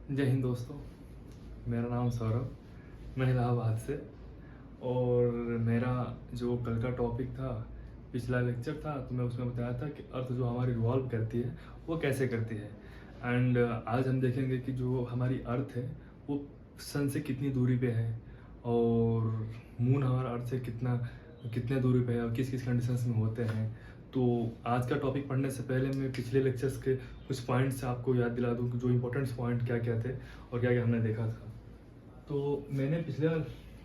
जय हिंद दोस्तों। मेरा नाम सौरभ, मैं इलाहाबाद से। और मेरा जो कल का टॉपिक था, पिछला लेक्चर था, तो मैं उसमें बताया था कि अर्थ जो हमारी रिवॉल्व करती है वो कैसे करती है। एंड आज हम देखेंगे कि जो हमारी अर्थ है वो सन से कितनी दूरी पे है, और मून हमारा अर्थ से कितने दूरी पे है, और किस किस कंडीशंस में होते हैं। तो आज का टॉपिक पढ़ने से पहले मैं पिछले लेक्चर्स के कुछ पॉइंट्स आपको याद दिला दूं कि जो इंपॉर्टेंट पॉइंट क्या क्या थे और क्या क्या हमने देखा था। तो मैंने पिछले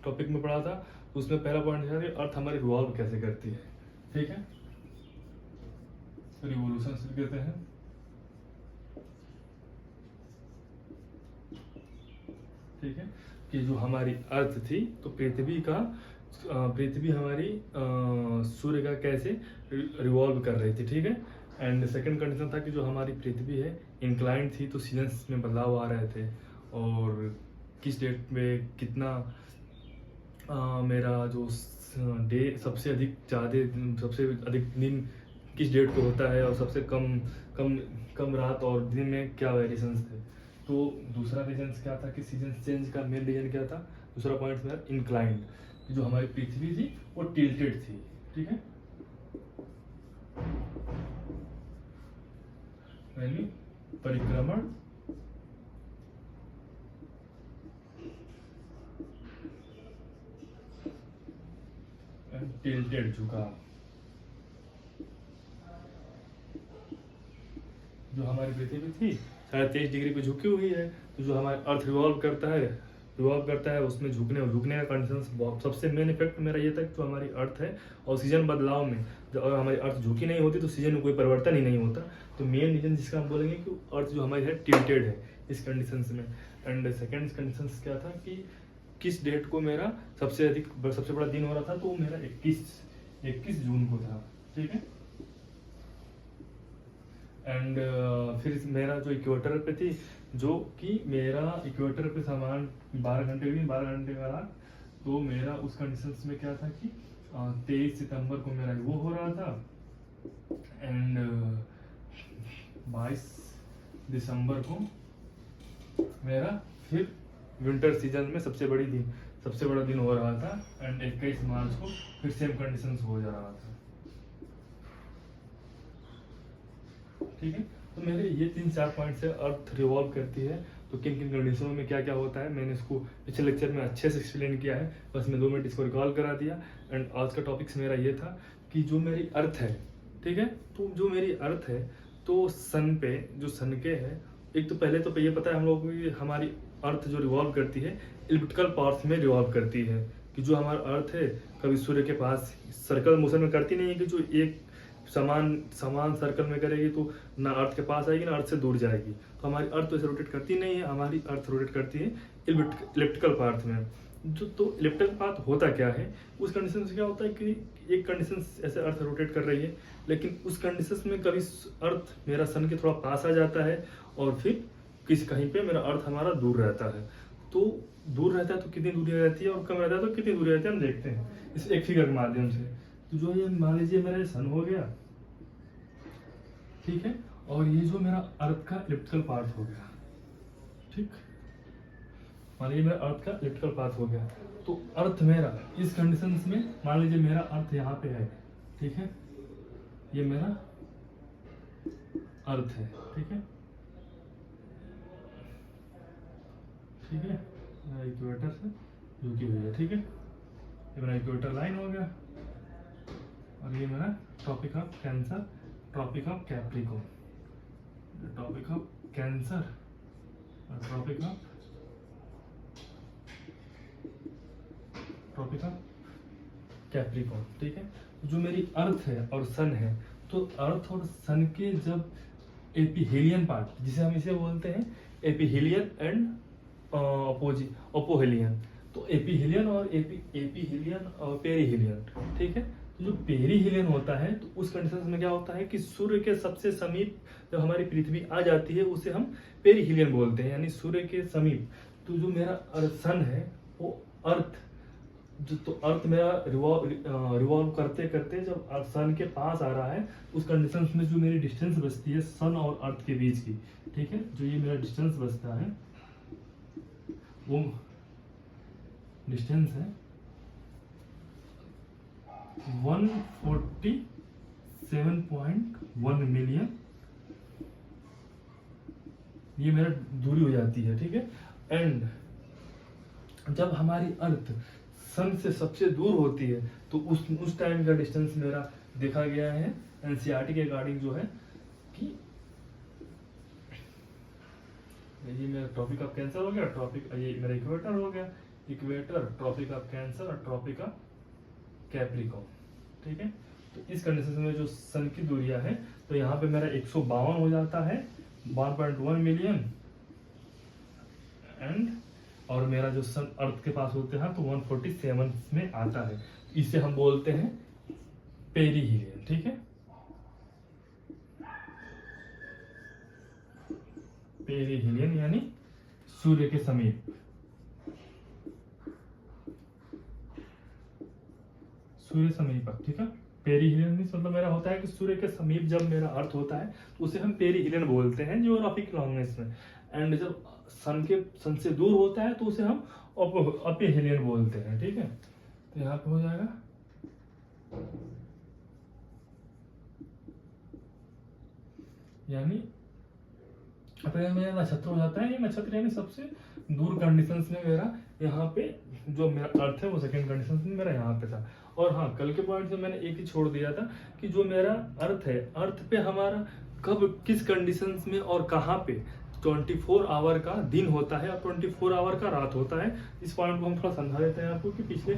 टॉपिक में पढ़ा था, उसमें पहला पॉइंट था कि अर्थ हमारी रिवॉल्व कैसे करती है। ठीक है, रिवोल्यूशन से कहते हैं। ठीक है, कि जो हमारी अर्थ थी तो पृथ्वी हमारी सूर्य का कैसे रिवॉल्व कर रही थी। ठीक है, एंड सेकंड कंडीशन था कि जो हमारी पृथ्वी है इंक्लाइंड थी, तो सीजन्स में बदलाव आ रहे थे, और किस डेट में कितना मेरा जो डे सबसे अधिक दिन किस डेट को होता है, और सबसे कम कम कम रात और दिन में क्या वेरिएशंस थे। तो दूसरा रीजन क्या था कि सीजन चेंज का मेन रीजन क्या था। दूसरा पॉइंट मेरा इंक्लाइंड, जो हमारी पृथ्वी थी वो टिल्टेड थी। ठीक है, यानी परिक्रमण टिल्टेड झुकाव। जो हमारी पृथ्वी थी 23.5 डिग्री पे झुकी हुई है, तो जो हमारा अर्थ रिवॉल्व करता है उसमें झुकने का कंडीशन। सबसे मेन इफेक्ट मेरा ये था कि जो हमारी अर्थ है और सीजन बदलाव में, जब अगर हमारी अर्थ झुकी नहीं होती तो सीजन में कोई परिवर्तन ही नहीं होता। तो मेन रीजन जिसका हम बोलेंगे कि अर्थ जो हमारी है टिल्टेड है इस कंडीशन में। एंड सेकेंड कंडीशन क्या था कि किस डेट को मेरा सबसे बड़ा दिन हो रहा था, तो मेरा 21 जून को था। ठीक है, एंड फिर मेरा जो इक्वेटर पे थी, जो कि मेरा इक्वेटर पे सामान 12 घंटे का रहा। तो मेरा उस कंडीशंस में क्या था कि 23 सितंबर को मेरा वो हो रहा था, एंड 22 दिसंबर को मेरा फिर विंटर सीजन में सबसे बड़ा दिन हो रहा था, एंड 21 मार्च को फिर सेम कंडीशंस हो जा रहा था। ठीक है, तो मेरे ये 3-4 पॉइंट से अर्थ रिवॉल्व करती है, तो किन किन कंडीशनों में क्या क्या होता है मैंने इसको पिछले लेक्चर में अच्छे से एक्सप्लेन किया है। बस मैं 2 मिनट इसको रिकॉल करा दिया। एंड आज का टॉपिक्स मेरा ये था कि जो मेरी अर्थ है, ठीक है, तो जो मेरी अर्थ है तो सन पे जो सन के है, एक तो पहले तो ये पता है हम लोगों को कि हमारी अर्थ जो रिवॉल्व करती है इलिप्टिकल पाथ में रिवॉल्व करती है। कि जो हमारा अर्थ है कभी सूर्य के पास सर्कल मोशन में करती नहीं है, कि जो एक समान सर्कल में करेगी तो ना अर्थ के पास आएगी ना अर्थ से दूर जाएगी। तो हमारी अर्थ तो ऐसे रोटेट करती नहीं है, हमारी अर्थ रोटेट करती है इलिप्टिकल पाथ में। जो तो इलिप्टिकल पाथ होता क्या है, उस कंडीशन से क्या होता है कि एक कंडीशन ऐसे अर्थ रोटेट कर रही है, लेकिन उस कंडीशन में कभी अर्थ मेरा सन के थोड़ा पास आ जाता है, और फिर कहीं पे मेरा अर्थ हमारा दूर रहता है। तो दूर रहता है तो कितनी दूरी रहती है, और कम रहता है तो कितनी दूरी रहती है, हम देखते हैं इस एक फिगर के माध्यम से। तो जो ये मान लीजिए मेरा सन हो गया, ठीक है, और ये जो मेरा अर्थ का इलिप्टिकल पाथ हो गया। ठीक, मान लीजिए मेरा अर्थ का इलिप्टिकल पाथ हो गया, तो अर्थ मेरा इस कंडीशंस में, मान लीजिए मेरा अर्थ यहाँ पे है। ठीक है, ये मेरा अर्थ है। ठीक है, ठीक है, मेरा इक्वेटर से झुकी हुई है। ठीक है, ये मेरा इक्वेटर लाइन हो गया, और ये मेरा tropic of cancer, tropic of capricorn, tropic of cancer और ट्रॉपिक ऑफ कैप्रिकॉर्न। ठीक है, जो मेरी अर्थ है और सन है, तो अर्थ और सन के जब एपिहेलियन पार्ट, जिसे हम इसे बोलते हैं एपिहेलियन एंड अपोहेलियन, तो एपिहेलियन और एपिहेलियन और पेरीहेलियन। ठीक है, तो जो पेरीहेलियन होता है तो उस कंडीशन में क्या होता है कि सूर्य के सबसे समीप जब हमारी पृथ्वी आ जाती है उसे हम पेरीहेलियन बोलते हैं, यानी सूर्य के समीप। तो जो मेरा सन है वो अर्थ तो अर्थ मेरा रिवॉल्व करते करते जब सन के पास आ रहा है, उस कंडीशन में जो मेरी डिस्टेंस बचती है सन और अर्थ के बीच की, ठीक है, जो ये मेरा डिस्टेंस बचता है वो डिस्टेंस है 147.1 मिलियन, ये मेरा दूरी हो जाती है, ठीक है। एंड जब हमारी अर्थ सन से सबसे दूर होती है तो उस टाइम का डिस्टेंस मेरा देखा गया है एनसीईआरटी के अकॉर्डिंग जो है कि ये मेरा ट्रॉपिक ऑफ कैंसर हो गया, ट्रॉपिक ये मेरा इक्वेटर हो गया, इक्वेटर, ट्रॉपिक ऑफ कैंसर और ट्रॉपिक ऑफ कैप्रिकॉर्न, ठीक है। तो इस कंडीशन में जो सन की दूरियां है तो यहाँ पे मेरा 152 हो जाता है 1.1 मिलियन, एंड और मेरा जो सन अर्थ के पास होते हैं तो 147 में आता है। इसे हम बोलते हैं पेरीहीलियन, ठीक है। पेरीहीलियन यानी सूर्य के समीप, सूर्य समीपक, ठीक है। पेरीहीलियन मतलब मेरा होता है कि सूर्य के समीप जब मेरा अर्थ होता है तो उसे हम पेरीहीलियन बोलते हैं जियोग्राफिक लॉन्गनेस में। एंड जब सन से दूर होता है तो उसे हम अपेहीलियन बोलते हैं, ठीक है। तो यहाँ पे हो जाएगा यानी अपेहीलियन में नक्षत्र हो जाता है। ये नक्षत्र यानी सबसे दूर कंडीशंस में मेरा यहाँ पे जो मेरा अर्थ है वो सेकंड कंडीशन में मेरा यहाँ पे था। और हाँ, कल के पॉइंट से मैंने एक ही छोड़ दिया था कि जो मेरा अर्थ है, अर्थ पे हमारा कब किस कंडीशंस में और कहाँ पे 24 आवर का दिन होता है और 24 आवर का रात होता है। इस पॉइंट को हम थोड़ा समझा देते हैं आपको कि पिछले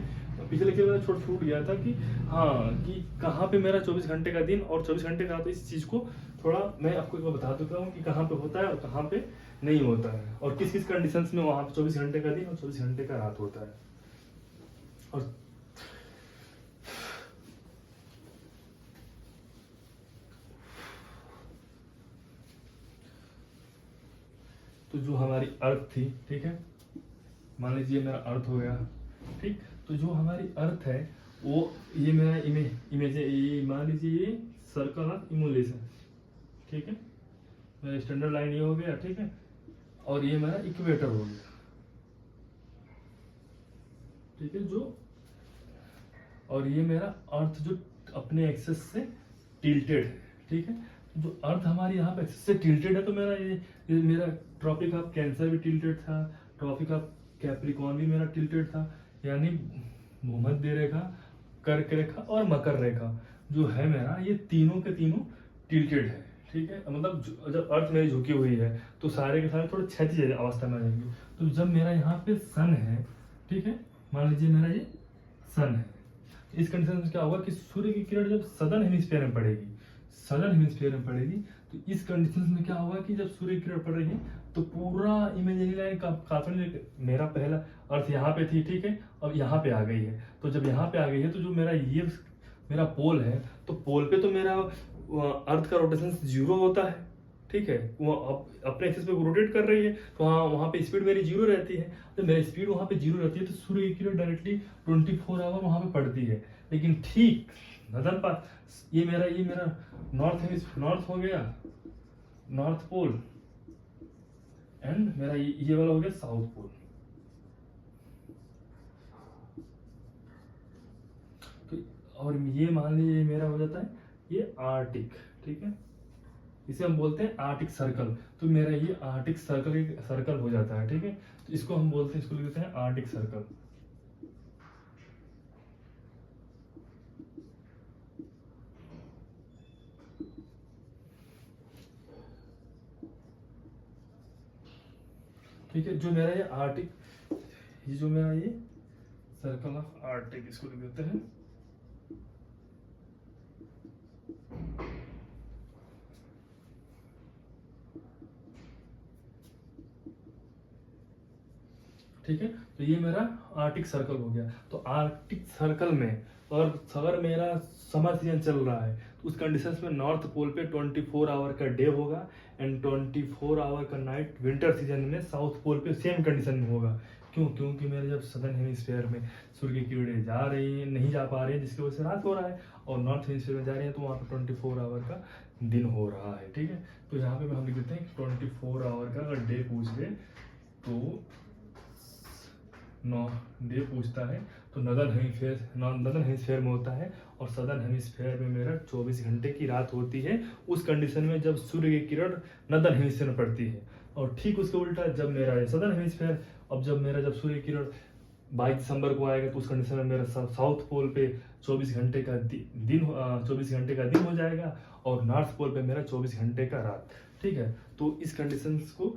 लेक्चर में छोटा छूट गया था कि हाँ कि कहाँ पे मेरा 24 घंटे का दिन और 24 घंटे का रात। इस चीज़ को थोड़ा मैं आपको एक बार बता देता हूँ कि कहाँ पे होता है और कहाँ पे नहीं होता है और किस किस कंडीशंस में वहाँ पे 24 घंटे का दिन और 24 घंटे का रात होता है। और तो जो हमारी अर्थ थी, ठीक है, मान लीजिए मेरा अर्थ हो गया, ठीक। तो जो हमारी अर्थ है वो ये मेरा इमेज है, ये मान लीजिए ये सर्कल ऑफ इमुलेशन, ठीक है। मेरा स्टैंडर्ड लाइन ये हो गया, ठीक है। और ये मेरा इक्वेटर हो गया, ठीक है। जो और ये मेरा अर्थ जो अपने एक्सेस से टिल्टेड है, ठीक है। जो अर्थ हमारी यहाँ पे एक्सेस से टिल्टेड है तो मेरा ये मेरा ट्रॉपिक ऑफ कैंसर भी टिल्टेड था, ट्रॉपिक ऑफ कैप्रिकॉर्न भी मेरा टिल्टेड था, यानी भूमध्य रेखा, कर्क रेखा और मकर रेखा जो है मेरा, ये तीनों के तीनों टिल्टेड है, ठीक है। मतलब जब अर्थ मेरी झुकी हुई है तो सारे के सारे थोड़े क्षैतिज अवस्था में आ जाएंगे। तो जब मेरा यहाँ पे सन है, ठीक है, मान लीजिए मेरा ये सन है, इस कंडीशन में क्या होगा कि सूर्य की किरण जब सदर्न हेमिस्फीयर में पड़ेगी, सदर्न हेमिस्फीयर में पड़ेगी, तो इस कंडीशन में क्या होगा कि जब सूर्य की किरण पड़ रही है तो पूरा इमेजिनरी लाइन का काल्पनिक मेरा पहला अर्थ यहाँ पे थी, ठीक है, अब यहाँ पे आ गई है। तो जब यहाँ पे आ गई है तो जो मेरा ये मेरा पोल है, तो पोल पे तो मेरा अर्थ का रोटेशन 0 होता है, ठीक है। वो अपने एक्सिस पे रोटेट कर रही है तो वहाँ पे स्पीड मेरी 0 रहती है। जब मेरी स्पीड वहाँ पे 0 रहती है तो सूर्य की किरण डायरेक्टली 24 आवर वहाँ पे पड़ती है। लेकिन ठीक नदन पास ये मेरा नॉर्थ हो गया, नॉर्थ पोल, एंड मेरा ये वाला हो गया साउथ पोल। तो और ये मान लीजिए मेरा हो जाता है ये आर्टिक, ठीक है, इसे हम बोलते हैं आर्टिक सर्कल। तो मेरा ये आर्टिक सर्कल हो जाता है, ठीक है। तो इसको हम बोलते हैं, इसको लिखते हैं आर्टिक सर्कल। ठीक है, जो मेरा ये आर्टिक, ये जो मेरा ये सर्कल ऑफ आर्टिक, इसको लिख देते हैं। ठीक है, तो ये मेरा आर्टिक सर्कल हो गया। तो आर्टिक सर्कल में और अगर मेरा समर सीजन चल रहा है तो उस कंडीशंस में नॉर्थ पोल पे 24 आवर का डे होगा एंड 24 आवर का नाइट। विंटर सीजन में साउथ पोल पे सेम कंडीशन में होगा। क्यों? क्योंकि मेरे जब सदर्न हेमिस्फीयर में सूर्य की किरणें जा रही हैं, नहीं जा पा रही है, जिसकी वजह से रात हो रहा है, और नॉर्थ हेमिस्फीयर में जा रही है तो वहाँ पे 24 आवर का दिन हो रहा है, ठीक है। तो यहाँ पे हम लिख देते हैं 24 आवर का अगर डे पूछ ले तो नौ डे पूछता है तो नॉर्दर्न हेमिस्फेयर में होता है, और सदर्न हेमिस्फेयर में मेरा 24 घंटे की रात होती है उस कंडीशन में जब सूर्य की किरण नॉर्दर्न हेमिस्फेयर में पड़ती है। और ठीक उसके उल्टा जब मेरा सदर्न हेमिस्फेयर, अब जब सूर्य की किरण 22 दिसंबर को आएगा तो उस कंडीशन में मेरा साउथ पोल पे 24 घंटे का दिन 24 घंटे का दिन हो जाएगा, और नॉर्थ पोल पे मेरा 24 घंटे का रात। ठीक है, तो इस कंडीशंस को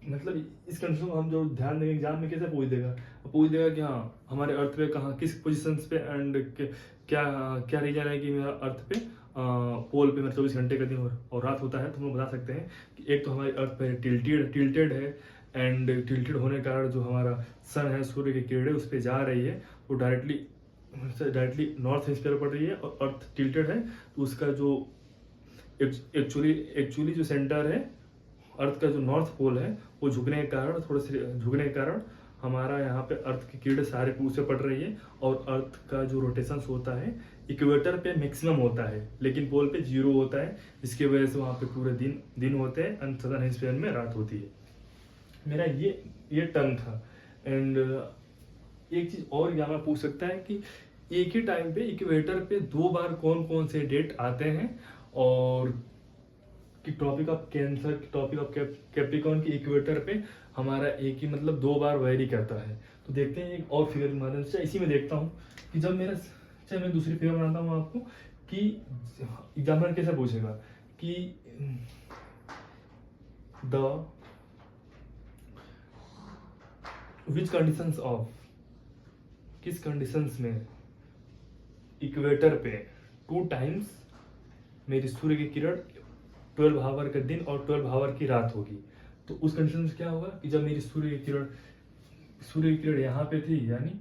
मतलब इस कंडीशन को हम जो ध्यान देंगे एग्जाम में कैसे पूछ देगा कि हाँ हमारे अर्थ पे कहाँ किस पोजीशंस पे एंड क्या क्या रीजन है कि मेरा अर्थ पे पोल पे मेरा 24 घंटे का दिन और रात होता है। तो हम लोग बता सकते हैं कि एक तो हमारे अर्थ पे टिल्टेड है, एंड टिल्टेड होने के कारण जो हमारा सन है, सूर्य की किरणें उस पर जा रही है, वो डायरेक्टली नॉर्थ हेमिस्फीयर पड़ रही है, और अर्थ टिल्टेड है तो उसका जो एक्चुअली जो सेंटर है अर्थ का जो नॉर्थ पोल है वो झुकने के कारण हमारा यहाँ पे अर्थ की किरणें सारे उस पे पड़ रही है, और अर्थ का जो रोटेशन होता है इक्वेटर पे मैक्सिमम होता है लेकिन पोल पे 0 होता है, जिसकी वजह से वहाँ पे पूरे दिन होते हैं एंड सदर्न हेमिस्फीयर में रात होती है। मेरा ये टर्म था। एंड एक चीज और यहाँ में पूछ सकता है कि एक ही टाइम पे इक्वेटर पे 2 बार कौन कौन से डेट आते हैं, और कि टॉपिक ऑफ कैंसर की टॉपिक ऑफ कैप्रिकॉर्न की इक्वेटर पे हमारा एक ही मतलब 2 बार वेरी करता है। तो देखते हैं एक और फिगर के माध्यम से, इसी में देखता हूँ कि जब मेरा चाहे मैं दूसरी फिगर बनाता हूँ आपको कि एग्जामिनर कैसे पूछेगा कि विच कंडीशंस ऑफ किस कंडीशंस में इक्वेटर पे 2 टाइम्स मेरी सूर्य की किरण 12 आवर का दिन और 12 आवर की रात होगी। तो उस कंडीशन में क्या होगा कि जब मेरी सूर्य की किरण यहाँ पे थी, यानी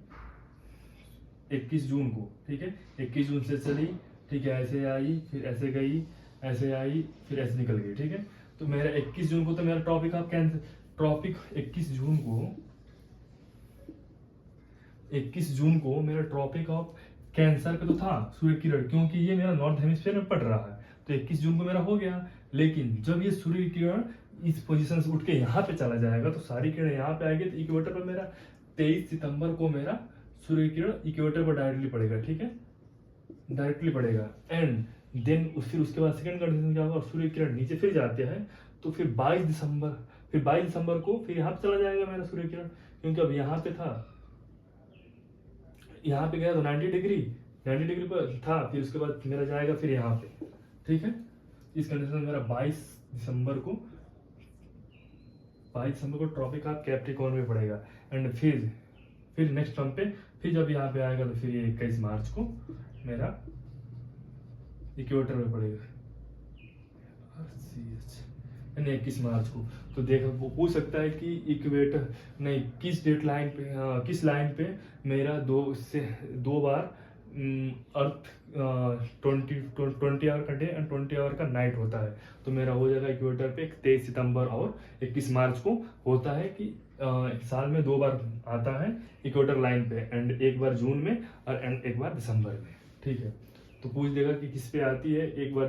21 जून को, ठीक है 21 जून से चली, ठीक है ऐसे आई फिर ऐसे गई, ऐसे आई फिर ऐसे निकल गई, ठीक है। तो मेरा 21 जून को तो मेरा टॉपिक 21 जून को मेरा टॉपिक ऑफ कैंसर पे तो था सूर्य किरण, क्योंकि ये मेरा नॉर्थ हेमिस्फीयर में पड़ रहा है तो 21 जून को मेरा हो गया। लेकिन जब ये सूर्य की किरण इस पोजीशन से उठ के यहाँ पे चला जाएगा तो सारी किरण यहाँ पे आएगी, तो इक्वेटर पर मेरा 23 सितंबर को मेरा सूर्य की किरण इक्वेटर पर डायरेक्टली पड़ेगा, ठीक है डायरेक्टली पड़ेगा। एंड देन फिर उसके बाद सेकंड कंडीशन क्या होगा, सूर्य की किरण नीचे फिर जाते हैं तो फिर 22 दिसंबर को फिर यहाँ पे चला जाएगा मेरा सूर्य किरण, क्योंकि अब यहाँ पे था, यहाँ पे गया तो 90 डिग्री पर था, फिर उसके बाद मेरा जाएगा फिर यहाँ पे, ठीक है। इस कंडीशन में मेरा 22 दिसंबर को ट्रॉपिक ऑफ कैप्रिकॉर्न में पड़ेगा। एंड फिर नेक्स्ट टर्म पे फिर जब यहाँ पे आएगा तो फिर ये 21 मार्च को मेरा इक्वेटर में पड़ेगा, यानी 21 मार्च को। तो देखो वो पूछ सकता है कि इक्वेटर नहीं किस लाइन पे मेरा 2 बार अर्थ 20 आवर का डे एंड 20 आवर का नाइट होता है। तो मेरा हो जाएगा इक्वेटर पे 23 सितंबर और 21 मार्च को होता है कि साल में 2 बार आता है इक्वेटर लाइन पे, एंड एक बार जून में और एक बार दिसंबर में, ठीक है। तो पूछ देगा कि किस पे आती है, एक बार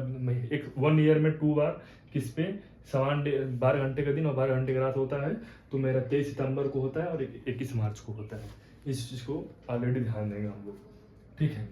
1 ईयर में 2 बार किस पे समान 12 घंटे का दिन और 12 घंटे का रात होता है। तो मेरा 23 सितंबर को होता है और 21 मार्च को होता है। इस चीज को ऑलरेडी ध्यान देंगे हम लोग, ठीक है।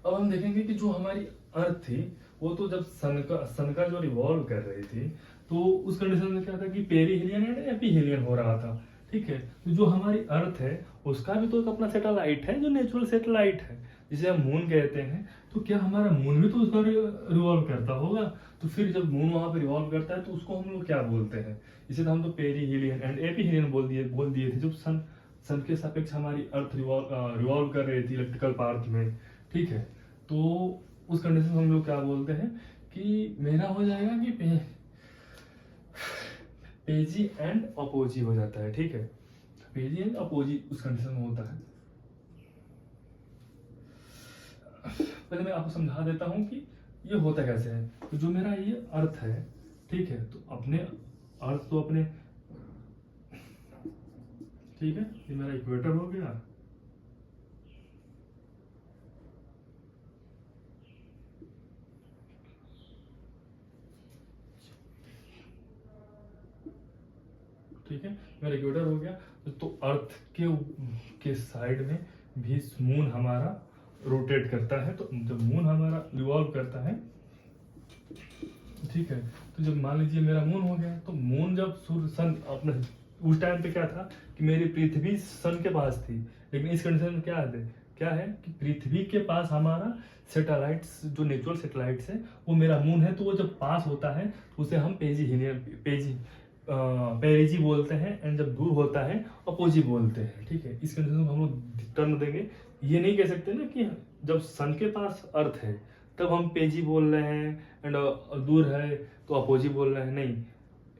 अब हम देखेंगे कि जो हमारी अर्थ थी वो तो जब सन का जो रिवॉल्व कर रही थी तो उस कंडीशन में क्या था कि पेरीहेलियन या एपीहेलियन हो रहा था, ठीक है। तो जो हमारी अर्थ है उसका भी तो एक अपना सैटेलाइट है जो नेचुरल सैटेलाइट है जिसे हम मून कहते हैं। तो क्या हमारा मून भी तो उसका रिवॉल्व करता होगा? तो फिर जब मून वहां पर रिवॉल्व करता है तो उसको हम लोग क्या बोलते हैं? इसे तो हम तो पेरीहेलियन एंड एपीहेलियन बोल दिए थे जब सन के सापेक्ष हमारी अर्थ रिवॉल्व कर रही थी इलेक्ट्रिकल पाथ में, ठीक है। तो उस कंडीशन में हम लोग क्या बोलते हैं कि मेरा हो जाएगा कि पेजी एंड अपोजी हो जाता है, ठीक है। पेजी एंड अपोजी उस कंडीशन में होता है। पहले मैं आपको समझा देता हूं कि ये होता कैसे है। तो जो मेरा ये अर्थ है, ठीक है, तो अपने अर्थ तो अपने, ठीक है, ये मेरा इक्वेटर हो गया, ठीक है, मेरा इक्वेटर हो गया। तो अर्थ के साइड में भी मून हमारा रोटेट करता है। तो जब मून हमारा रिवॉल्व करता है, ठीक है, तो जब मान लीजिए मेरा मून हो गया, तो मून जब सूर्य सन अपने उस टाइम पे क्या था कि मेरी पृथ्वी सन के पास थी, लेकिन इस कंडीशन में क्या है कि पृथ्वी के पास हमारा सैटेलाइट्स, जो नेचुरल सैटेलाइट्स है, वो मेरा मून है। तो वो जब पास होता है तो उसे हम पेरिजी बोलते हैं, एंड जब दूर होता है अपोजी बोलते हैं। ठीक है, इस कंडीशन में हम लोग टर्म देंगे। ये नहीं कह सकते ना कि जब सन के पास अर्थ है तब हम पेजी बोल रहे हैं, एंड दूर है तो अपोजी बोल रहे हैं। नहीं,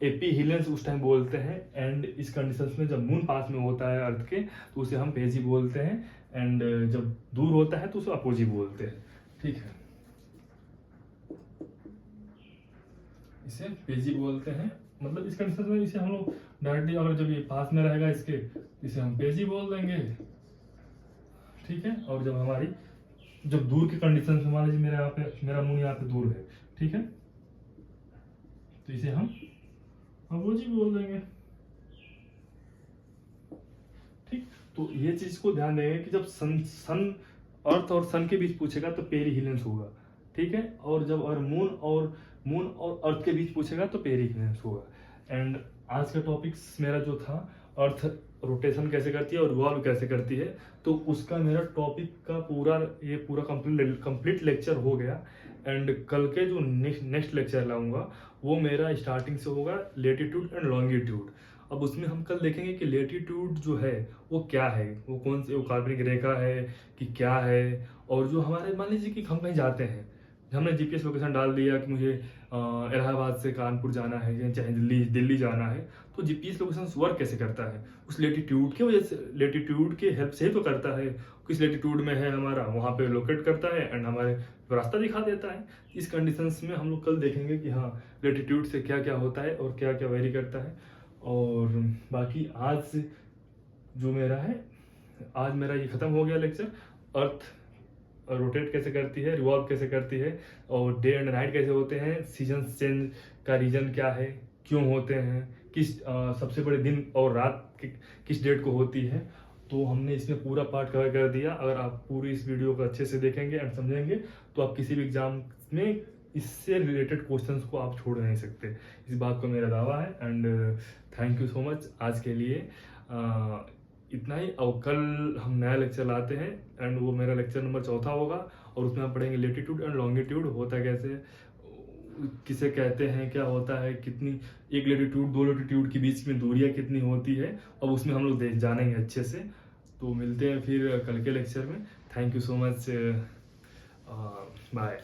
एपी हिलेंस उस टाइम बोलते हैं, एंड इस कंडीशंस में जब मून पास में होता है अर्थ के तो उसे हम पेजी बोलते हैं, एंड जब दूर होता है तो उसे अपोजी बोलते हैं। ठीक है, इसे पेजी बोलते हैं। मतलब इस कंडीशन में इसे हम लोग डायरेक्टली, अगर जब ये पास में रहेगा इसके, इसे हम पेजी बोल देंगे। ठीक है, और जब दूर के कंडीशन में मान लीजिए मेरा मून यहाँ पे दूर है, ठीक है, तो इसे हम अपोजी बोल देंगे। ठीक, तो ये चीज को ध्यान देंगे कि जब सन अर्थ और सन के बीच पूछेगा तो पेरीहिलेंस होगा। ठीक है, और जब मून और अर्थ के बीच पूछेगा तो पेरीहिलेंस होगा। एंड आज का टॉपिक्स मेरा जो था, अर्थ रोटेशन कैसे करती है और रिवॉल्व कैसे करती है, तो उसका मेरा टॉपिक का पूरा कंप्लीट लेक्चर हो गया। एंड कल के जो नेक्स्ट लेक्चर लाऊंगा वो मेरा स्टार्टिंग से होगा लेटीट्यूड एंड लॉन्गिट्यूड। अब उसमें हम कल देखेंगे कि लेटीट्यूड जो है वो क्या है, वो कौन सी, वो काल्पनिक रेखा है कि क्या है। और जो हमारे, मान लीजिए कि हम कहीं जाते हैं, हमने जीपीएस लोकेशन डाल दिया कि मुझे इलाहाबाद से कानपुर जाना है या चाहे दिल्ली जाना है, तो जीपीएस लोकेशन वर्क कैसे करता है? उस लेटीट्यूड की वजह से, लेटीट्यूड के हेल्प से ही तो करता है। किस लेटीट्यूड में है हमारा, वहाँ पे लोकेट करता है एंड हमारे रास्ता दिखा देता है। इस कंडीशंस में हम लोग कल देखेंगे कि हाँ, लेटीट्यूड से क्या क्या होता है और क्या क्या वेरी करता है। और बाकी आज जो मेरा है, आज मेरा ये खत्म हो गया लेक्चर। अर्थ रोटेट कैसे करती है, रिवॉल्व कैसे करती है, और डे एंड नाइट कैसे होते हैं, सीजन चेंज का रीजन क्या है, क्यों होते हैं, किस सबसे बड़े दिन और रात किस डेट को होती है। तो हमने इसमें पूरा पार्ट कवर कर दिया। अगर आप पूरी इस वीडियो को अच्छे से देखेंगे एंड समझेंगे तो आप किसी भी एग्जाम में इससे रिलेटेड क्वेश्चंस को आप छोड़ नहीं सकते। इस बात को मेरा दावा है। And thank you so much आज के लिए। इतना ही। और कल हम नया लेक्चर लाते हैं, एंड वो मेरा लेक्चर नंबर 4 होगा, और उसमें हम पढ़ेंगे लेटीट्यूड एंड लॉन्गिट्यूड होता कैसे, किसे कहते हैं, क्या होता है, कितनी एक लेटीट्यूड 2 लेटीट्यूड के बीच में दूरियां कितनी होती है, अब उसमें हम लोग जानेंगे अच्छे से। तो मिलते हैं फिर कल के लेक्चर में। Thank you so much, bye.